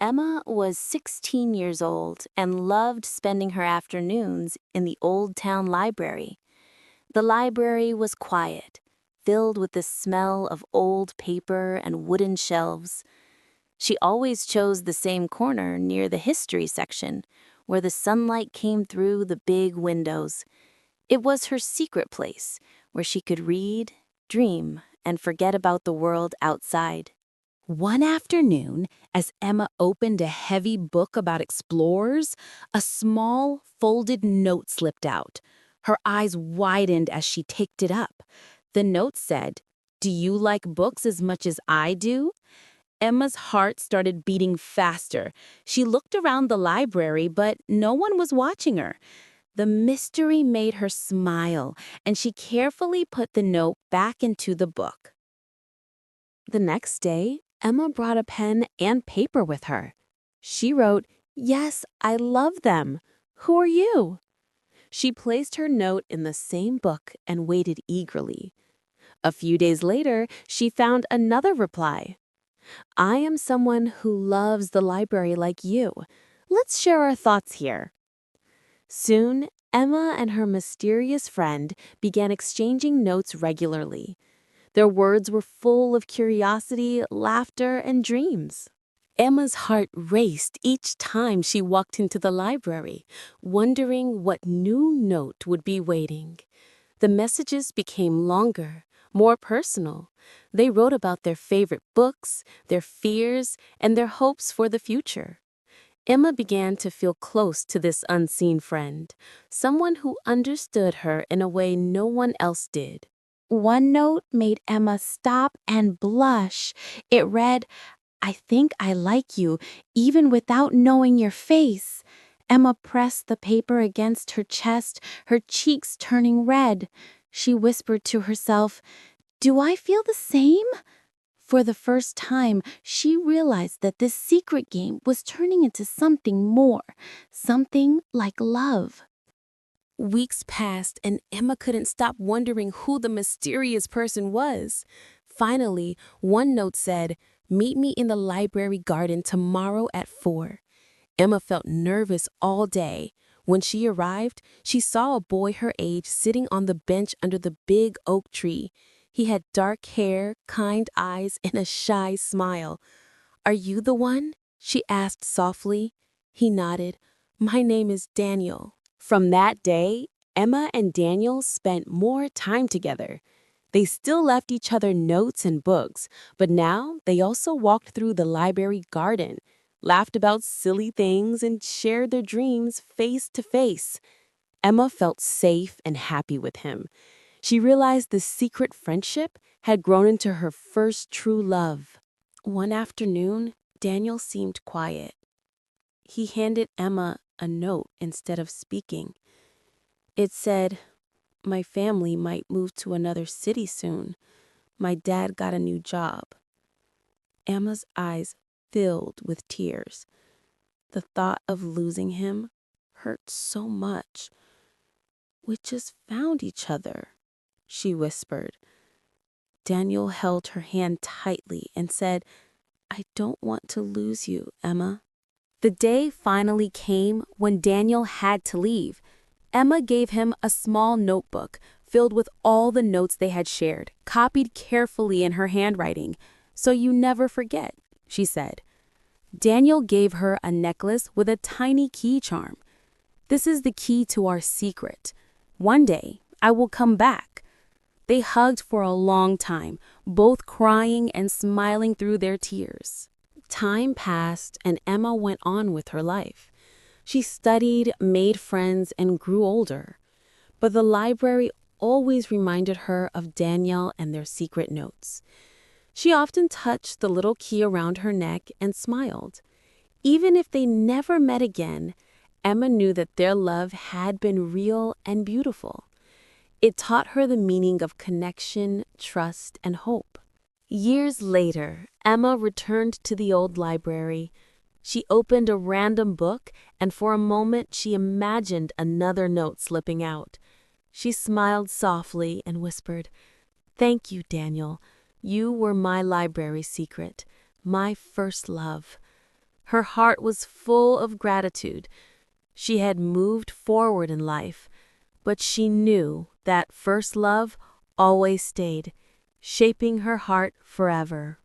Emma was 16 years old and loved spending her afternoons in the Old Town Library. The library was quiet, filled with the smell of old paper and wooden shelves. She always chose the same corner near the history section, where the sunlight came through the big windows. It was her secret place, where she could read, dream, and forget about the world outside. One afternoon, as Emma opened a heavy book about explorers, a small, folded note slipped out. Her eyes widened as she picked it up. The note said, "Do you like books as much as I do?" Emma's heart started beating faster. She looked around the library, but no one was watching her. The mystery made her smile, and she carefully put the note back into the book. The next day, Emma brought a pen and paper with her. She wrote, "Yes, I love them. Who are you?" She placed her note in the same book and waited eagerly. A few days later, she found another reply. "I am someone who loves the library like you. Let's share our thoughts here." Soon, Emma and her mysterious friend began exchanging notes regularly. Their words were full of curiosity, laughter, and dreams. Emma's heart raced each time she walked into the library, wondering what new note would be waiting. The messages became longer, more personal. They wrote about their favorite books, their fears, and their hopes for the future. Emma began to feel close to this unseen friend, someone who understood her in a way no one else did. One note made Emma stop and blush. It read, "I think I like you, even without knowing your face." Emma pressed the paper against her chest, her cheeks turning red. She whispered to herself, "Do I feel the same?" For the first time, she realized that this secret game was turning into something more, something like love. Weeks passed, and Emma couldn't stop wondering who the mysterious person was. Finally, one note said, "Meet me in the library garden tomorrow at 4." Emma felt nervous all day. When she arrived, she saw a boy her age sitting on the bench under the big oak tree. He had dark hair, kind eyes, and a shy smile. "Are you the one?" she asked softly. He nodded. "My name is Daniel." From that day, Emma and Daniel spent more time together. They still left each other notes and books, but now they also walked through the library garden, laughed about silly things, and shared their dreams face to face. Emma felt safe and happy with him. She realized the secret friendship had grown into her first true love. One afternoon, Daniel seemed quiet. He handed Emma a note instead of speaking. It said, "My family might move to another city soon. My dad got a new job." Emma's eyes filled with tears. The thought of losing him hurt so much. "We just found each other," she whispered. Daniel held her hand tightly and said, "I don't want to lose you, Emma." The day finally came when Daniel had to leave. Emma gave him a small notebook filled with all the notes they had shared, copied carefully in her handwriting. "So you never forget," she said. Daniel gave her a necklace with a tiny key charm. "This is the key to our secret. One day, I will come back." They hugged for a long time, both crying and smiling through their tears. Time passed, and Emma went on with her life. She studied, made friends, and grew older. But the library always reminded her of Danielle and their secret notes. She often touched the little key around her neck and smiled. Even if they never met again, Emma knew that their love had been real and beautiful. It taught her the meaning of connection, trust, and hope. Years later, Emma returned to the old library. She opened a random book, and for a moment she imagined another note slipping out. She smiled softly and whispered, "Thank you, Daniel. You were my library secret, my first love." Her heart was full of gratitude. She had moved forward in life, but she knew that first love always stayed, shaping her heart forever.